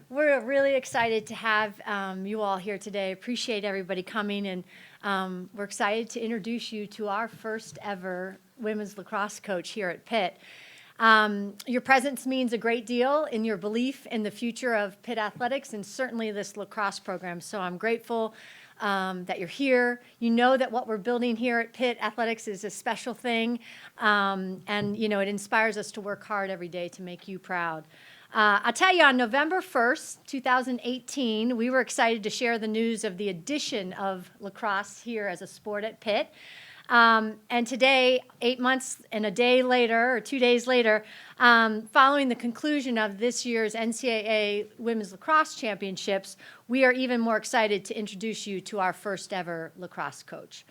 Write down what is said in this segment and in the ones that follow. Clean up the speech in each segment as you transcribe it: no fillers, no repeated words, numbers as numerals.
We're really excited to have you all here today. Appreciate everybody coming, and we're excited to introduce you to our first ever women's lacrosse coach here at Pitt. Your presence means a great deal in your belief in the future of Pitt athletics and certainly this lacrosse program. So I'm grateful that you're here. You know that what we're building here at Pitt Athletics is a special thing, and you know it inspires us to work hard every day to make you proud. I'll tell you, on November 1st, 2018, we were excited to share the news of the addition of lacrosse here as a sport at Pitt. And today, 8 months and a day later, or 2 days later, following the conclusion of this year's NCAA Women's Lacrosse Championships, we are even more excited to introduce you to our first ever lacrosse coach.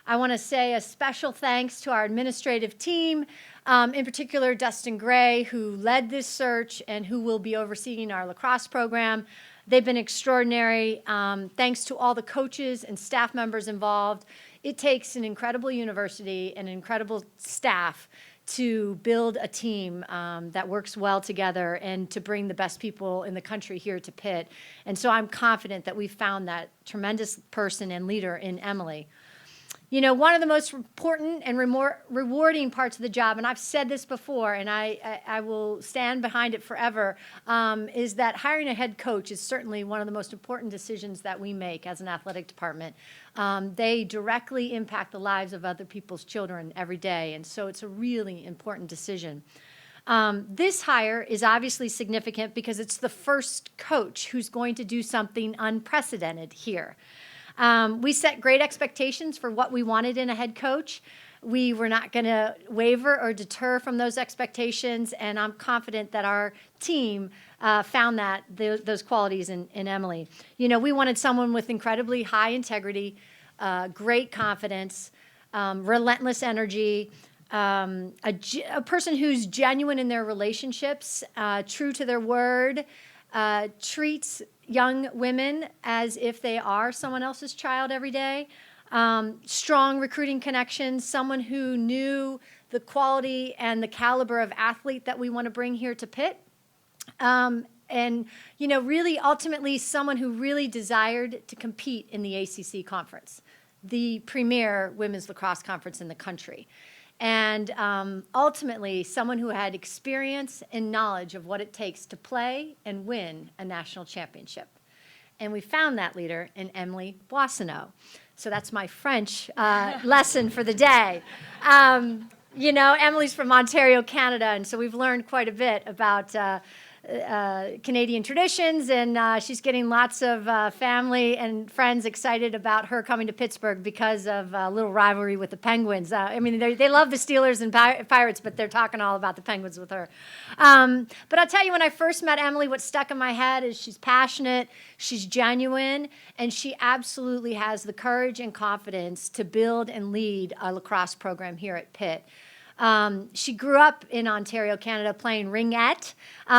I want to say a special thanks to our administrative team, in particular Dustin Gray, who led this search and who will be overseeing our lacrosse program. They've been extraordinary. Thanks to all the coaches and staff members involved. It takes an incredible university and an incredible staff to build a team that works well together and to bring the best people in the country here to Pitt. And so I'm confident that we've found that tremendous person and leader in Emily. You know, one of the most important and rewarding parts of the job, and I've said this before, and I will stand behind it forever, is that hiring a head coach is certainly one of the most important decisions that we make as an athletic department. They directly impact the lives of other people's children every day, and so it's a really important decision. This hire is obviously significant because it's the first coach who's going to do something unprecedented here. We set great expectations for what we wanted in a head coach. We were not going to waver or deter from those expectations, and I'm confident that our team found those qualities in Emily. You know, we wanted someone with incredibly high integrity, great confidence, relentless energy, a person who's genuine in their relationships, true to their word, treats young women as if they are someone else's child every day, strong recruiting connections, someone who knew the quality and the caliber of athlete that we want to bring here to Pitt, and, you know, really ultimately someone who really desired to compete in the ACC conference, the premier women's lacrosse conference in the country. And ultimately, someone who had experience and knowledge of what it takes to play and win a national championship. And we found that leader in Emily Boissonneault. So that's my French lesson for the day. You know, Emily's from Ontario, Canada, and so we've learned quite a bit about Canadian traditions, and she's getting lots of family and friends excited about her coming to Pittsburgh because of a little rivalry with the Penguins. I mean, they love the Steelers and Pirates, but they're talking all about the Penguins with her. But I'll tell you, when I first met Emily, what stuck in my head is she's passionate, she's genuine, and she absolutely has the courage and confidence to build and lead a lacrosse program here at Pitt. She grew up in Ontario, Canada, playing ringette,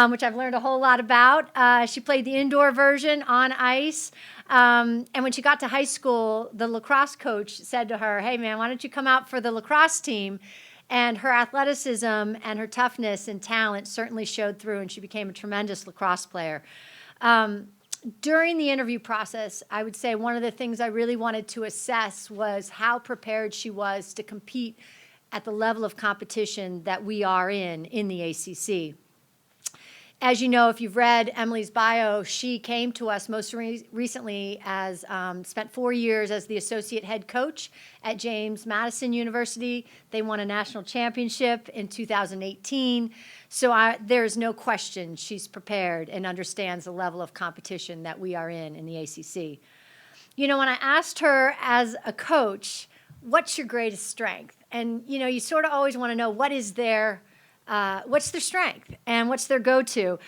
which I've learned a whole lot about. She played the indoor version on ice. And when she got to high school, the lacrosse coach said to her, "Hey, man, why don't you come out for the lacrosse team?" And her athleticism and her toughness and talent certainly showed through, and she became a tremendous lacrosse player. During the interview process, I would say one of the things I really wanted to assess was how prepared she was to compete at the level of competition that we are in the ACC. As you know, if you've read Emily's bio, she came to us most recently as, spent 4 years as the associate head coach at James Madison University. They won a national championship in 2018. So there's no question she's prepared and understands the level of competition that we are in the ACC. You know, when I asked her as a coach, what's your greatest strength? And, you know, you sort of always want to know what's their strength and what's their go-to.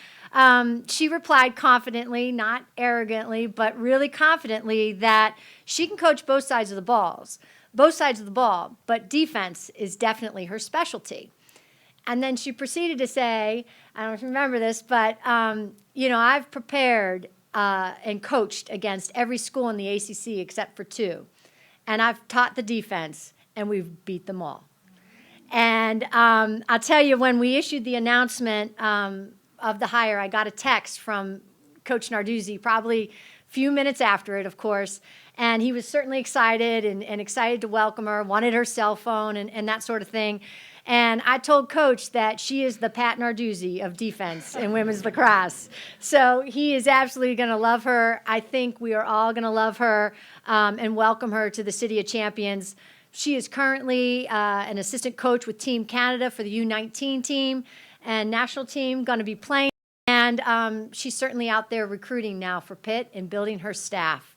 She replied confidently, not arrogantly, but really confidently that she can coach both sides of the ball, but defense is definitely her specialty. And then she proceeded to say, I don't know if you remember this, but, you know, I've prepared and coached against every school in the ACC except for 2. And I've taught the defense, and we've beat them all. And I'll tell you, when we issued the announcement, of the hire, I got a text from Coach Narduzzi, probably a few minutes after it, of course, and he was certainly excited and excited to welcome her, wanted her cell phone and that sort of thing. And I told Coach that she is the Pat Narduzzi of defense in women's lacrosse. So he is absolutely going to love her. I think we are all going to love her and welcome her to the City of Champions. She is currently an assistant coach with Team Canada for the U19 team and national team, going to be playing. And she's certainly out there recruiting now for Pitt and building her staff.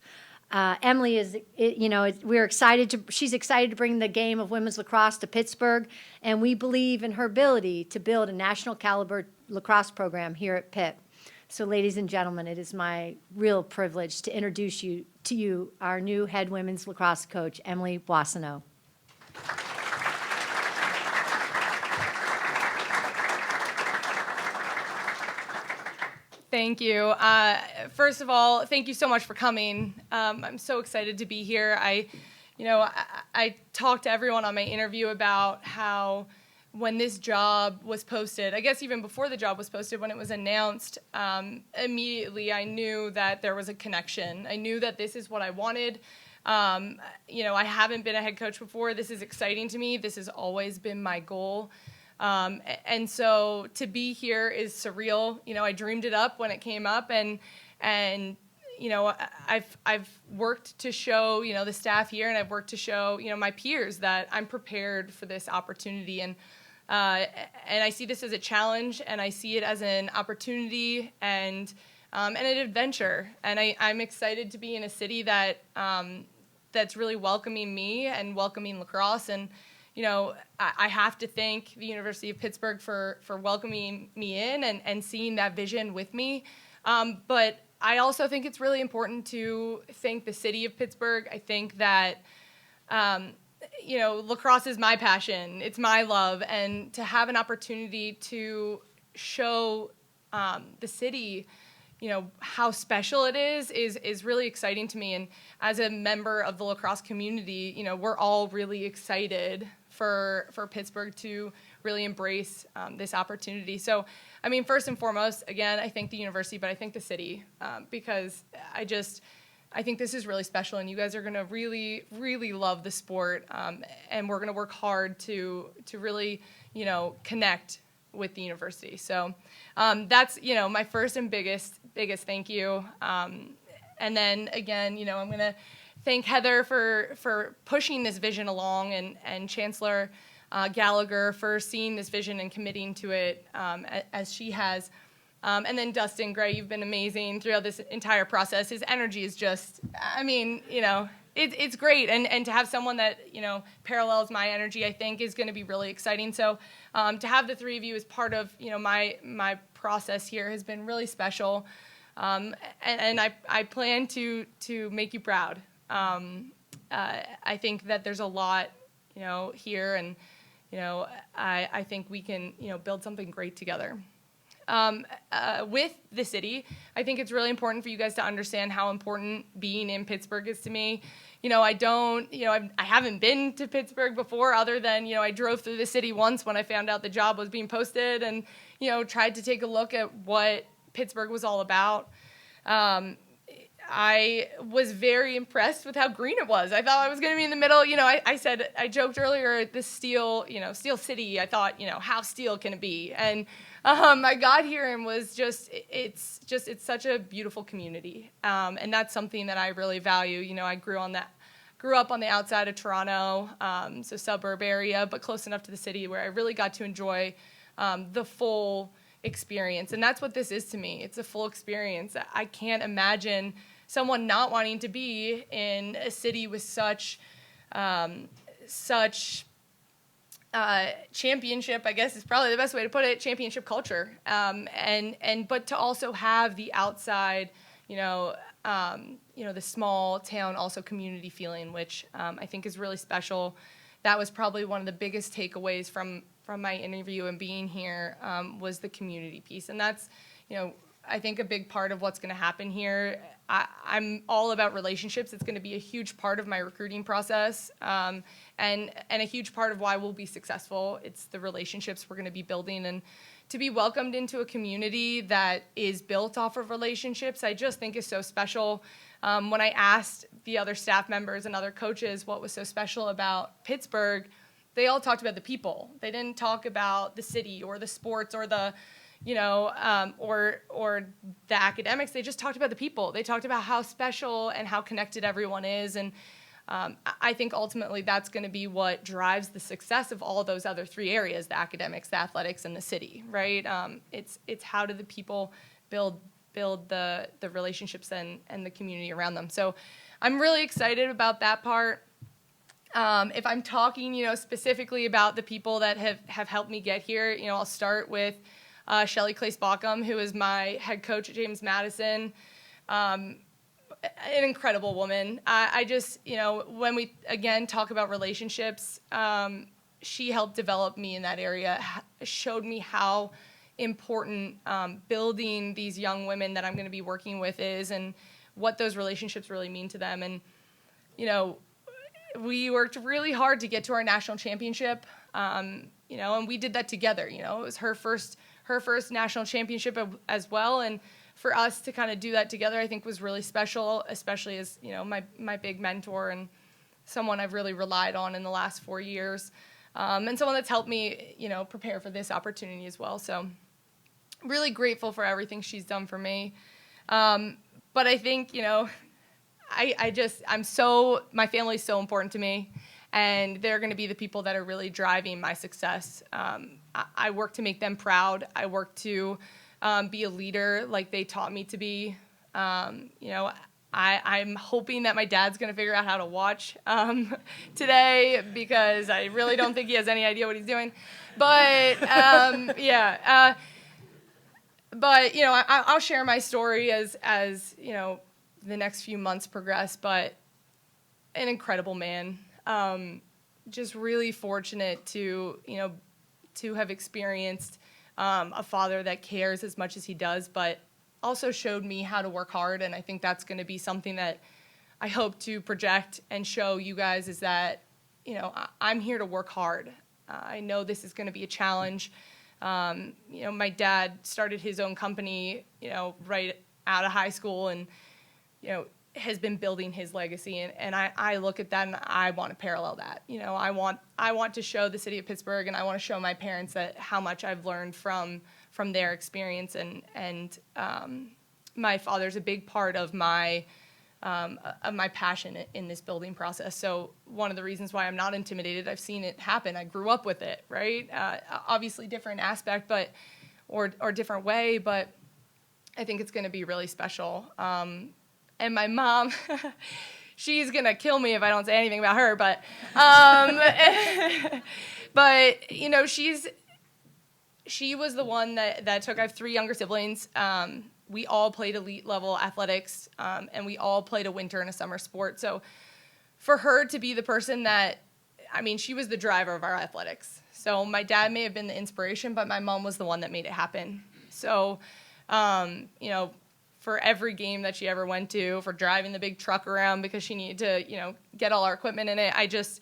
Emily is, we're excited she's excited to bring the game of women's lacrosse to Pittsburgh, and we believe in her ability to build a national caliber lacrosse program here at Pitt. So ladies and gentlemen, it is my real privilege to introduce you to our new head women's lacrosse coach, Emily Boissonneault. Thank you. First of all, thank you so much for coming. I'm so excited to be here. I talked to everyone on my interview about how when this job was posted, I guess even before the job was posted, when it was announced, immediately I knew that there was a connection. I knew that this is what I wanted. I haven't been a head coach before. This is exciting to me. This has always been my goal. And so to be here is surreal. I dreamed it up when it came up, and I've worked to show, the staff here, and I've worked to show, my peers that I'm prepared for this opportunity. And I see this as a challenge, and I see it as an opportunity and an adventure. And I'm excited to be in a city that that's really welcoming me and welcoming lacrosse. And I have to thank the University of Pittsburgh for welcoming me in and seeing that vision with me. But I also think it's really important to thank the city of Pittsburgh. I think that, lacrosse is my passion. It's my love. And to have an opportunity to show the city, how special it is really exciting to me. And as a member of the lacrosse community, we're all really excited for Pittsburgh to really embrace this opportunity. So, first and foremost, again, I thank the university, but I thank the city because I think this is really special, and you guys are going to really, really love the sport, and we're going to work hard to really, connect with the university. So that's, my first and biggest thank you. And then again, I'm going to thank Heather for pushing this vision along, and Chancellor Gallagher for seeing this vision and committing to it as she has. And then Dustin Gray, you've been amazing throughout this entire process. His energy is just, it's great. And to have someone that, parallels my energy, I think is going to be really exciting. So to have the three of you as part of, my process here has been really special. And I plan to make you proud. I think that there's a lot, here, and, I think we can, build something great together. With the city, I think it's really important for you guys to understand how important being in Pittsburgh is to me. I haven't been to Pittsburgh before, other than, I drove through the city once when I found out the job was being posted, and, tried to take a look at what Pittsburgh was all about. I was very impressed with how green it was. I thought I was going to be in the middle. I joked earlier, this steel city, I thought, how steel can it be? And I got here and was it's such a beautiful community. And that's something that I really value. I grew up on the outside of Toronto, so suburb area, but close enough to the city where I really got to enjoy the full experience. And that's what this is to me. It's a full experience. I can't imagine someone not wanting to be in a city with such championship, I guess is probably the best way to put it, championship culture. But to also have the outside, the small town also community feeling, which I think is really special. That was probably one of the biggest takeaways from my interview and being here, was the community piece. And that's, I think a big part of what's going to happen here. I'm all about relationships. It's going to be a huge part of my recruiting process, and a huge part of why we'll be successful. It's the relationships we're going to be building, and to be welcomed into a community that is built off of relationships, I just think is so special. When I asked the other staff members and other coaches what was so special about Pittsburgh, they all talked about the people. They didn't talk about the city or the sports or the, or the academics. They just talked about the people. They talked about how special and how connected everyone is. And I think ultimately that's going to be what drives the success of all those other three areas: the academics, the athletics, and the city, right? It's how do the people build the relationships and the community around them. So I'm really excited about that part. If I'm talking, specifically about the people that have helped me get here, I'll start with Shelly Claes-Bockham, who is my head coach at James Madison. An incredible woman. I just, when we, again, talk about relationships, she helped develop me in that area, showed me how important building these young women that I'm going to be working with is, and what those relationships really mean to them. And, we worked really hard to get to our national championship, and we did that together. It was her first national championship as well, and for us to kind of do that together, I think was really special, especially as, my big mentor and someone I've really relied on in the last 4 years, and someone that's helped me, prepare for this opportunity as well. So really grateful for everything she's done for me. But I think, my family's so important to me, and they're going to be the people that are really driving my success. I work to make them proud. I work to be a leader like they taught me to be. I'm hoping that my dad's going to figure out how to watch today, because I really don't think he has any idea what he's doing. But, I'll share my story as the next few months progress, but an incredible man. Just really fortunate to have experienced a father that cares as much as he does, but also showed me how to work hard. And I think that's going to be something that I hope to project and show you guys, is that, I'm here to work hard. I know this is going to be a challenge. My dad started his own company, right out of high school, and, has been building his legacy. And I look at that and I want to parallel that. I want to show the city of Pittsburgh, and I want to show my parents that how much I've learned from their experience. And my father's a big part of my passion in this building process. So one of the reasons why I'm not intimidated, I've seen it happen. I grew up with it, right? Obviously different aspect, or different way, but I think it's going to be really special. And my mom, she's going to kill me if I don't say anything about her, but she was the one that took, I have 3 younger siblings. We all played elite level athletics, and we all played a winter and a summer sport. So for her to be the person that, she was the driver of our athletics. So my dad may have been the inspiration, but my mom was the one that made it happen. So, for every game that she ever went to, for driving the big truck around because she needed to, get all our equipment in it, I just,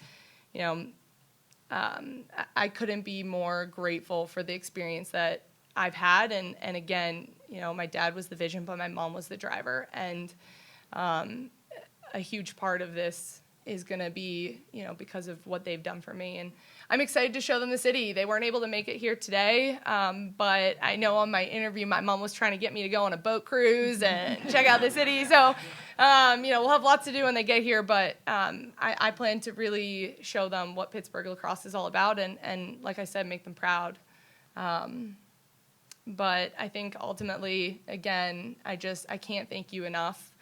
I couldn't be more grateful for the experience that I've had. And again, my dad was the vision, but my mom was the driver. And a huge part of this is going to be, because of what they've done for me. And I'm excited to show them the city. They weren't able to make it here today, but I know on my interview, my mom was trying to get me to go on a boat cruise and check out the city. So, we'll have lots to do when they get here, but I plan to really show them what Pittsburgh lacrosse is all about, and like I said, make them proud. But I think ultimately, again, I can't thank you enough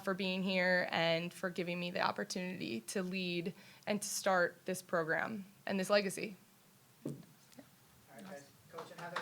for being here and for giving me the opportunity to lead and to start this program and this legacy. All right, guys. Coach and Heather,